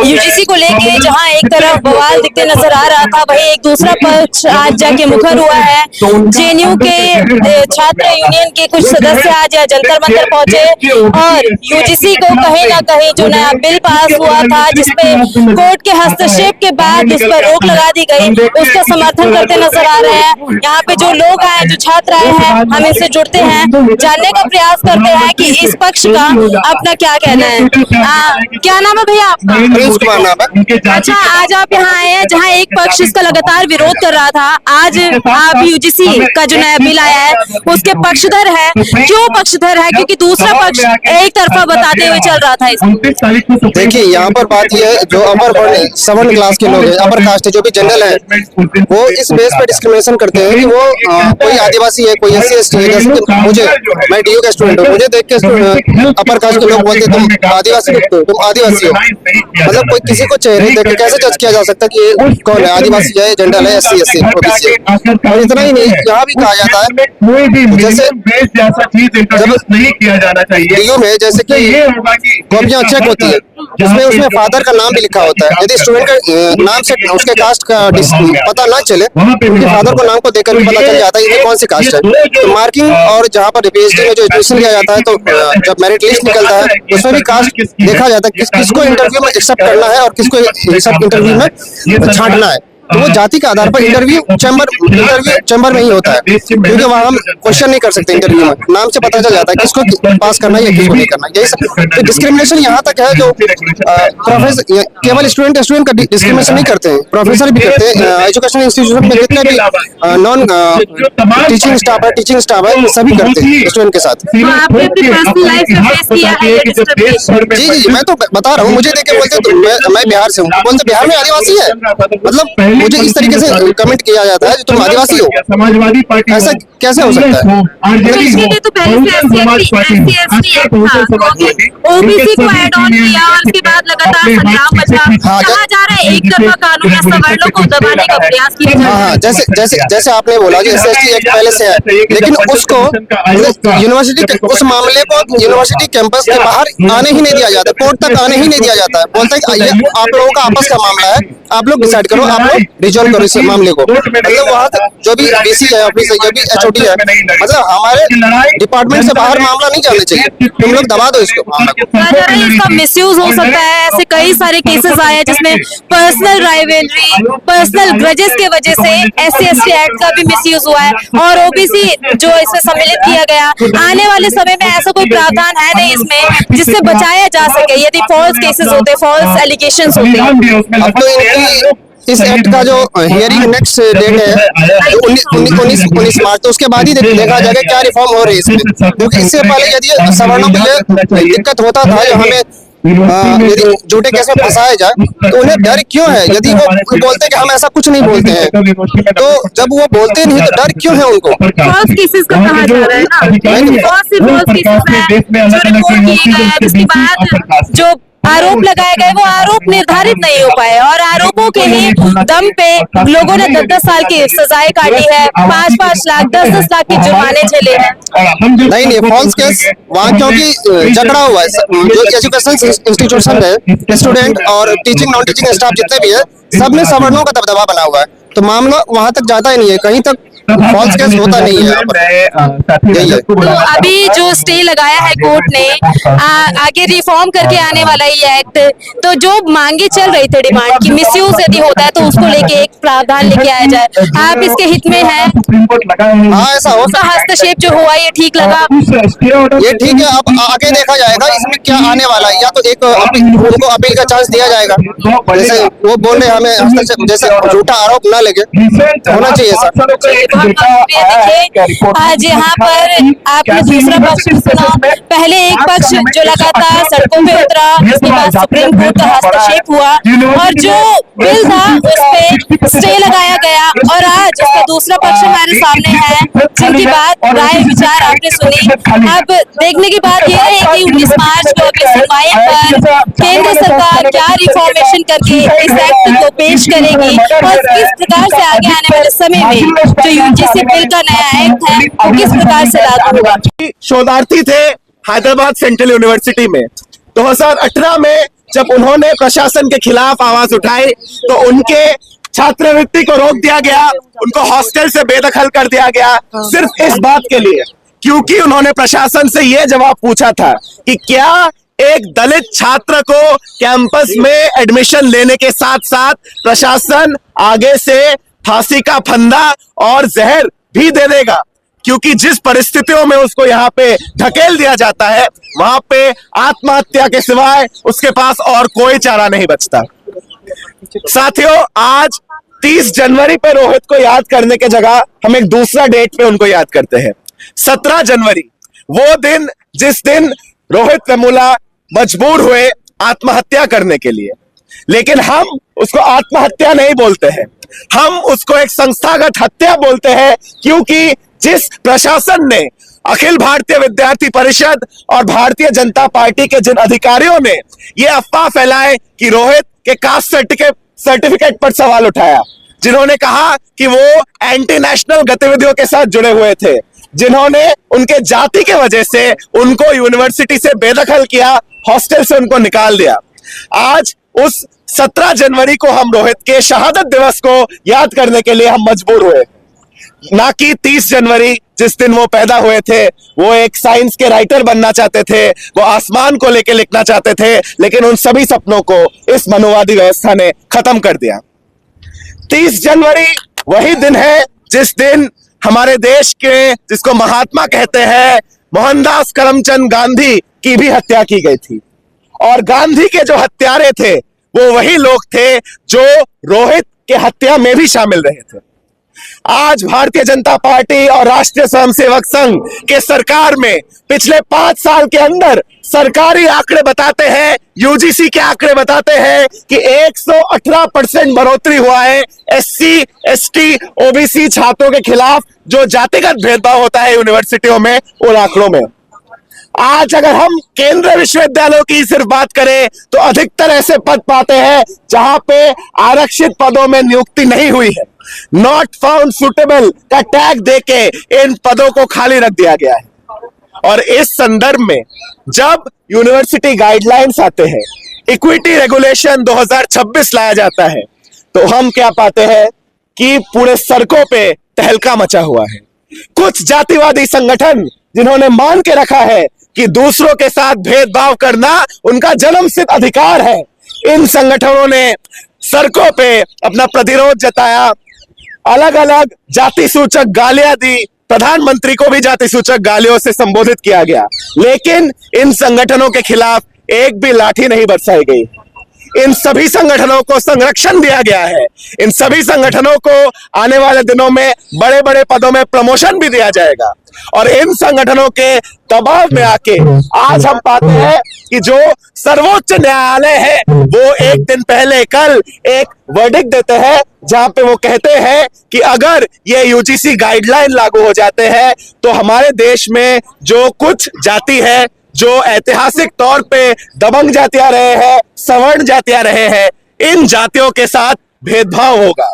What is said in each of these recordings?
UGC को लेके जहां एक तरफ बवाल दिखते नजर आ रहा था, वहीं एक दूसरा पक्ष आज जाके मुखर हुआ है। जेएनयू के छात्र यूनियन के कुछ सदस्य आज यहाँ जंतर मंतर पहुंचे और यूजीसी को कहीं ना कहीं जो नया बिल पास हुआ था जिसपे कोर्ट के हस्तक्षेप के बाद उस पर रोक लगा दी गई, उसका समर्थन करते नजर आ रहे हैं। यहाँ पे जो लोग आए, जो छात्र आए हैं, हम इनसे जुड़ते हैं, जानने का प्रयास करते हैं कि इस पक्ष का अपना क्या कहना है। क्या नाम है भैया आपका? अच्छा, आज आप यहाँ आए हैं जहाँ एक पक्ष इसका लगातार विरोध कर रहा था, आज आप यूजीसी का जो नया बिल आया है उसके पक्षधर है। क्यों पक्षधर है? क्योंकि दूसरा पक्ष एक तरफा बताते हुए चल रहा था इसमें। देखिए, यहाँ पर बात यह है, जो अपर सवर्ण क्लास के लोग हैं, अपर कास्ट है, जो भी जनरल है, वो इस बेस पर डिस्क्रिमिनेशन करते हैं कि वो कोई आदिवासी है, कोई SC ST है। जैसे कि मुझे, मैं DU का स्टूडेंट हूँ, मुझे देख के अपर कास्ट के लोग बोलते तुम आदिवासी हो, तुम आदिवासी हो। मतलब कोई किसी को चेहरे देख के कैसे जज किया जा सकता है कि ये कौन है, आदिवासी है, जनरल है, SC ST OBC है। और इतना ही नहीं, यहाँ भी कहा जाता है जैसे नहीं किया जाना चाहिए DU में, जैसे कि कॉपियां चेक होती है, जिसमें उसमें फादर का नाम भी लिखा होता है। यदि स्टूडेंट का नाम से उसके कास्ट का पता ना चले, उनके फादर को नाम को देखकर भी पता चल जाता है ये कौन सी कास्ट है। तो मार्किंग और जहाँ पर PhD में जो एडमिशन लिया जाता है, तो जब मेरिट लिस्ट निकलता है उसमें भी कास्ट देखा जाता है, किसको इंटरव्यू में एक्सेप्ट करना है और किसको इंटरव्यू में छांटना है। तो वो जाति के आधार पर इंटरव्यू चैम्बर में ही होता है, क्योंकि वहाँ हम क्वेश्चन नहीं कर सकते। इंटरव्यू में नाम से पता चल जाता है किसको पास करना है या किसको नहीं करना। यही सब डिस्क्रिमिनेशन यहाँ तक है, जो प्रोफेसर केवल स्टूडेंट का डिस्क्रिमिनेशन नहीं करते हैं, प्रोफेसर भी करते हैं। एजुकेशन इंस्टीट्यूशन में जितने भी नॉन टीचिंग स्टाफ है, सभी करते हैं स्टूडेंट के साथ। जी, मैं तो बता रहा हूँ, मुझे देख के बोलते मैं बिहार से हूँ, बोलते बिहार में आदिवासी है। मतलब मुझे इस तरीके से कमेंट किया जाता है, तुम आदिवासी हो, समाजवादी पार्टी ऐसा कैसे हो सकता है? ओबीसी को ऐड ऑन किया और उसके बाद लगातार संग्राम बचा। कहा जा रहा है एक तरफा कानून या सवर्णों को दबाने का प्रयास किया जा रहा है। जैसे आपने बोला कि SC ST पहले से है, लेकिन उसको यूनिवर्सिटी के उस मामले को यूनिवर्सिटी कैंपस के बाहर आने ही नहीं दिया जाता, कोर्ट तक आने ही नहीं दिया जाता है। बोलते हैं कि आप लोगों का आपस का मामला है, आप लोग डिसाइड करो, आप लोग रिजॉल्व करो इस मामले को। मतलब वहाँ तक जो भी DC है, ऑफिस है, जो भी HOD है, मतलब हमारे डिपार्टमेंट से बाहर मामला नहीं जाना चाहिए। तुम लोग दबा दो इसको, मामला को। इसका मिसयूज हो सकता है। ऐसे कई सारे केसेस आए हैं जिसमें पर्सनल राइवलरी, पर्सनल ग्रजेस के वजह से SC ST एक्ट का भी मिसयूज हुआ है और OBC जो इसमें सम्मिलित किया गया। आने वाले समय में ऐसा कोई प्रावधान है नहीं इसमें जिससे बचाया जा सके यदि फॉल्स केसेस होते, फॉल्स एलिगेशंस होते। अब तो इस एक्ट का जो हियरिंग नेक्स्ट डेट है 19 मार्च, तो उसके बाद ही देखा जाएगा क्या रिफॉर्म हो रही है इसमें। क्योंकि इससे पहले यदि सवर्णों को ये दिक्कत होता था, जो हमें यदि झूठे केस में फंसाया जाए, तो उन्हें डर क्यों है? यदि वो बोलते कि हम ऐसा कुछ नहीं बोलते हैं, तो जब वो बोलते नहीं तो डर क्यों है उनको? फॉल्स केसेस का कहा जा रहा है ना, बहुत से फॉल्स केसेस हैं जो रिपोर्ट किए गए हैं, जिसके बाद जो आरोप लगाए गए वो आरोप निर्धारित नहीं हो पाए और आरोपों के ही दम पे लोगों ने 10-10 साल की सजाएं काटी है, 5-5 लाख 10-10 लाख के जुर्माने झेले हैं। नहीं, फॉल्स केस वहाँ क्योंकि झगड़ा हुआ है। जो एजुकेशन इंस्टीट्यूशन है, स्टूडेंट और टीचिंग नॉन टीचिंग स्टाफ जितने भी है, सब में सवर्णों का दबदबा बना हुआ है, तो मामला वहाँ तक जाता ही नहीं है, कहीं तक फॉल्स केस होता नहीं है यहाँ पर। तो अभी जो स्टे लगाया है कोर्ट ने, आगे रिफॉर्म करके आने वाला ये एक्ट, तो जो मांगे चल रही थी डिमांड की, मिसयूज यदि होता है तो उसको लेके एक प्रावधान लेके आया जाए, आप इसके हित में है? हाँ, ऐसा हो सकता है। हस्तक्षेप जो हुआ ये ठीक लगा? ये ठीक है, अब आगे देखा जाएगा इसमें क्या आने वाला है। या तो एक उनको अपील का चांस दिया जाएगा, जैसे वो बोल रहे हमें हस्तक्षेप, जैसे झूठा आरोप न लगे, होना चाहिए सर। आज यहाँ पर आपने दूसरा पक्ष सुना, पहले एक पक्ष जो लगातार सड़कों पे उतरा, उसके बाद सुप्रीम कोर्ट का हस्तक्षेप हुआ और जो बिल था उस पे स्टे लगाया गया, और आज उसका दूसरा पक्ष हमारे सामने है जिनकी बात राय विचार आपने सुनी। अब देखने की बात यह है कि 19 मार्च को अगले सुनवाई पर केंद्र सरकार क्या रिफॉर्मेशन करके इस एक्ट को पेश करेगी और किस प्रकार से आगे आने वाले समय में जो यूजीसी बिल का नया एक्ट है वो किस प्रकार से लागू होगा। शोधार्थी थे हैदराबाद सेंट्रल यूनिवर्सिटी में 2018 में जब उन्होंने प्रशासन के खिलाफ आवाज उठाई तो उनके छात्रवृत्ति को रोक दिया गया, उनको हॉस्टल से बेदखल कर दिया गया, सिर्फ इस बात के लिए क्योंकि उन्होंने प्रशासन से यह जवाब पूछा था कि क्या एक दलित छात्र को कैंपस में एडमिशन लेने के साथ साथ प्रशासन आगे से फांसी का फंदा और जहर भी दे देगा, क्योंकि जिस परिस्थितियों में उसको यहाँ पे ढकेल दिया जाता है वहां पे आत्महत्या के सिवाय उसके पास और कोई चारा नहीं बचता। साथियों, आज 30 जनवरी पे रोहित को याद करने के जगह हम एक दूसरा डेट पे उनको याद करते हैं। 17 जनवरी, वो दिन जिस दिन रोहित वेमुला मजबूर हुए आत्महत्या करने के लिए, लेकिन हम उसको आत्महत्या नहीं बोलते हैं, हम उसको एक संस्थागत हत्या बोलते हैं, क्योंकि जिस प्रशासन ने अखिल भारतीय विद्यार्थी परिषद और भारतीय जनता पार्टी के जिन अधिकारियों ने ये अफवाह फैलाए कि रोहित के कास्ट सर्टिफिकेट पर सवाल उठाया, जिन्होंने कहा कि वो एंटी नेशनल गतिविधियों के साथ जुड़े हुए थे, जिन्होंने उनके जाति के वजह से उनको यूनिवर्सिटी से बेदखल किया, हॉस्टल से उनको निकाल दिया, आज उस 17 जनवरी को हम रोहित के शहादत दिवस को याद करने के लिए हम मजबूर हुए, ना कि 30 जनवरी जिस दिन वो पैदा हुए थे। वो एक साइंस के राइटर बनना चाहते थे, वो आसमान को लेकर लिखना चाहते थे, लेकिन उन सभी सपनों को इस मनुवादी व्यवस्था ने खत्म कर दिया। 30 जनवरी वही दिन है जिस दिन हमारे देश के, जिसको महात्मा कहते हैं, मोहनदास करमचंद गांधी की भी हत्या की गई थी, और गांधी के जो हत्यारे थे वो वही लोग थे जो रोहित के हत्या में भी शामिल रहे थे। आज भारतीय जनता पार्टी और राष्ट्रीय स्वयंसेवक संघ के सरकार में पिछले 5 साल के अंदर सरकारी आंकड़े बताते हैं, यूजीसी के आंकड़े बताते हैं कि 118% बढ़ोतरी हुआ है एससी, एसटी, ओबीसी छात्रों के खिलाफ जो जातिगत भेदभाव होता है यूनिवर्सिटियों में, उन आंकड़ों में। आज अगर हम केंद्रीय विश्वविद्यालयों की सिर्फ बात करें तो अधिकतर ऐसे पद पाते हैं जहां पे आरक्षित पदों में नियुक्ति नहीं हुई है, नॉट फाउंड सुटेबल का टैग देके इन पदों को खाली रख दिया गया है। और इस संदर्भ में जब यूनिवर्सिटी गाइडलाइंस आते हैं, इक्विटी रेगुलेशन 2026 लाया जाता है, तो हम क्या पाते हैं कि पूरे सड़कों पे तहलका मचा हुआ है। कुछ जातिवादी संगठन जिन्होंने मान के रखा है कि दूसरों के साथ भेदभाव करना उनका जन्मसिद्ध अधिकार है, इन संगठनों ने सड़कों पे अपना प्रतिरोध जताया, अलग अलग जाति सूचक गालियां दी, प्रधानमंत्री को भी जाति सूचक गालियों से संबोधित किया गया, लेकिन इन संगठनों के खिलाफ एक भी लाठी नहीं बरसाई गई। इन सभी संगठनों को संरक्षण दिया गया है, इन सभी संगठनों को आने वाले दिनों में बड़े बड़े पदों में प्रमोशन भी दिया जाएगा, और इन संगठनों के दबाव में आके आज हम पाते हैं कि जो सर्वोच्च न्यायालय है वो एक दिन पहले कल एक वर्डिक्ट देते हैं जहां पे वो कहते हैं कि अगर ये यूजीसी गाइडलाइन लागू हो जाते हैं तो हमारे देश में जो कुछ जाति है, जो ऐतिहासिक तौर पे दबंग जातियां रहे हैं, सवर्ण जातियां रहे हैं, इन जातियों के साथ भेदभाव होगा,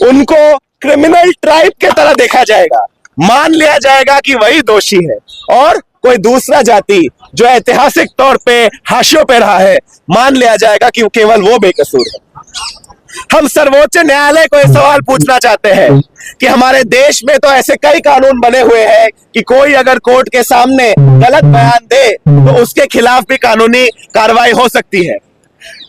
उनको क्रिमिनल ट्राइब की तरह देखा जाएगा, मान लिया जाएगा कि वही दोषी है, और कोई दूसरा जाति जो ऐतिहासिक तौर पे हाशियों पे रहा है, मान लिया जाएगा कि केवल वो बेकसूर है। हम सर्वोच्च न्यायालय को यह सवाल पूछना चाहते हैं कि हमारे देश में तो ऐसे कई कानून बने हुए हैं कि कोई अगर कोर्ट के सामने गलत बयान दे तो उसके खिलाफ भी कानूनी कार्रवाई हो सकती है।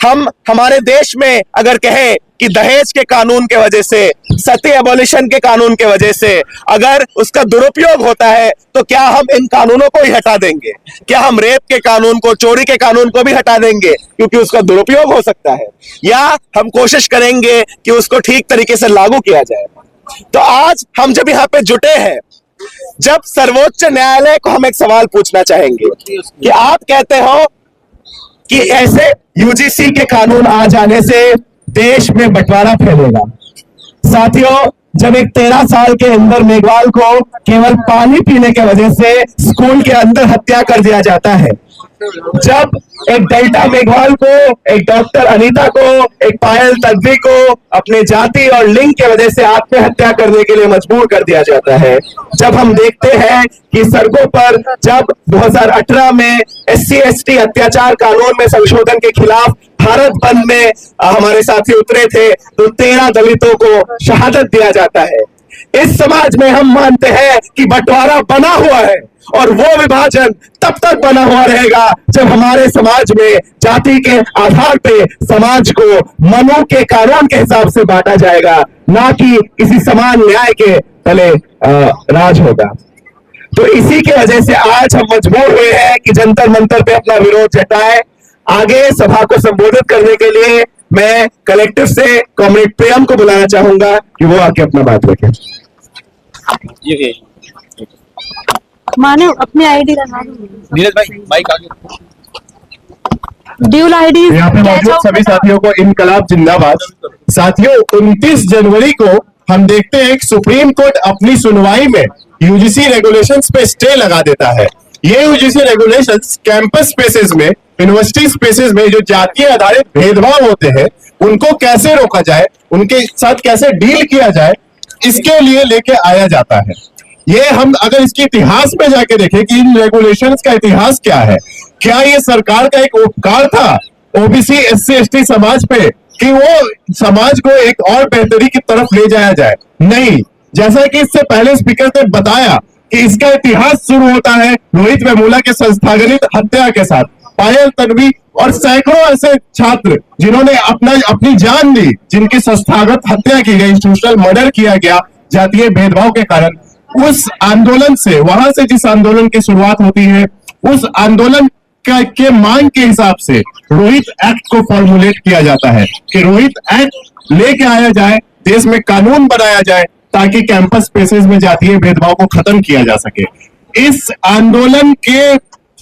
हम हमारे देश में अगर कहें कि दहेज के कानून के वजह से, सती एबॉलिशन के कानून के वजह से अगर उसका दुरुपयोग होता है तो क्या हम इन कानूनों को ही हटा देंगे? क्या हम रेप के कानून को, चोरी के कानून को भी हटा देंगे क्योंकि उसका दुरुपयोग हो सकता है? या हम कोशिश करेंगे कि उसको ठीक तरीके से लागू किया जाए? तो आज हम जब यहाँ पे जुटे हैं, जब सर्वोच्च न्यायालय को हम एक सवाल पूछना चाहेंगे कि आप कहते हो कि ऐसे यूजीसी के कानून आ जाने से देश में बंटवारा फैलेगा। साथियों, जब एक 13 साल के अंदर मेघवाल को केवल पानी पीने के वजह से स्कूल के अंदर हत्या कर दिया जाता है, जब एक डेल्टा मेघवाल को, एक डॉक्टर अनीता को, एक पायल तन्वी को अपने जाति और लिंग के वजह से आत्महत्या करने के लिए मजबूर कर दिया जाता है, जब हम देखते हैं कि सड़कों पर जब 2018 में SC/ST अत्याचार कानून में संशोधन के खिलाफ भारत बंद में हमारे साथी उतरे थे तो 13 दलितों को शहादत दिया जाता है। इस समाज में हम मानते हैं कि बंटवारा बना हुआ है और वो विभाजन तब तक बना हुआ रहेगा जब हमारे समाज में जाति के आधार पे समाज को मनु के कानून के हिसाब से बांटा जाएगा, ना कि किसी समान न्याय के तले राज होगा। तो इसी के वजह से आज हम मजबूर हुए हैं कि जंतर मंतर पे अपना विरोध जताएं। आगे सभा को संबोधित करने के लिए मैं कलेक्टिव से कॉमरेड प्रियम को बुलाना चाहूंगा कि वो आके अपना बात रखें। माने अपनी आईडी रखा नीरज भाई माइक आगे। ड्यूल आईडी यहाँ पे मौजूद सभी साथियों को इनकलाब जिंदाबाद। साथियों, 29 जनवरी को हम देखते हैं कि सुप्रीम कोर्ट अपनी सुनवाई में यूजीसी रेगुलेशंस पे स्टे लगा देता है। ये यूजीसी रेगुलेशंस कैंपस स्पेसेस में, यूनिवर्सिटी स्पेसेस में जो जातीय आधारित भेदभाव होते हैं उनको कैसे रोका जाए, उनके साथ कैसे डील किया जाए, इसके लिए लेके आया जाता है। ये हम अगर इसके इतिहास में जाके देखें कि इन रेगुलेशंस का इतिहास क्या है, क्या ये सरकार का एक उपकार था ओबीसी SC/ST समाज पे कि वो समाज को एक और बेहतरी की तरफ ले जाया जाए? नहीं, जैसा कि इससे पहले स्पीकर ने बताया कि इसका इतिहास शुरू होता है रोहित वेमुला के संस्थागत हत्या के साथ। पायल तन्वी और सैकड़ों ऐसे छात्र जिन्होंने अपनी जान दी, जिनकी संस्थागत हत्या की गई, सोशल मर्डर किया गया जातीय भेदभाव के कारण। उस आंदोलन से, वहां से जिस आंदोलन की शुरुआत होती है, उस आंदोलन के मांग के हिसाब से रोहित एक्ट को फॉर्मुलेट किया जाता है कि रोहित एक्ट लेके आया जाए, देश में कानून बनाया जाए ताकि कैंपस स्पेसेस में जातीय भेदभाव को खत्म किया जा सके। इस आंदोलन के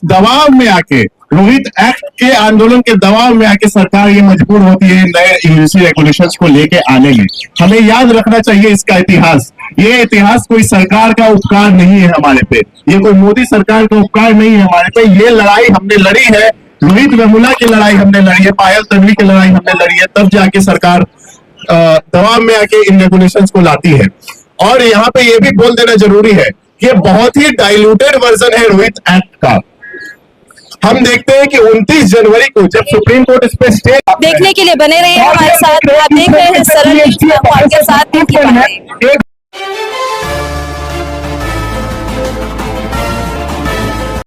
दबाव में आके, रोहित एक्ट के आंदोलन के दबाव में आके सरकार ये मजबूर होती है नए यूजीसी रेगुलेशंस को लेके आने में। हमें याद रखना चाहिए इसका इतिहास। ये इतिहास कोई सरकार का उपकार नहीं है हमारे पे, ये कोई मोदी सरकार का उपकार नहीं है हमारे पे। ये लड़ाई हमने लड़ी है, रोहित वेमुला की लड़ाई हमने लड़ी है, पायल तन्वी की लड़ाई हमने लड़ी है, तब जाके सरकार दबाव में आके इन रेगुलेशंस को लाती है। और यहाँ पे ये भी बोल देना जरूरी है कि बहुत ही डाइल्यूटेड वर्जन है रोहित एक्ट का। हम देखते हैं कि 29 जनवरी को जब सुप्रीम कोर्ट इस पे स्टे देखने के लिए बने रहिए हमारे साथ। आप देख रहे हैं सरल न्यूज़, आपके साथ हैं।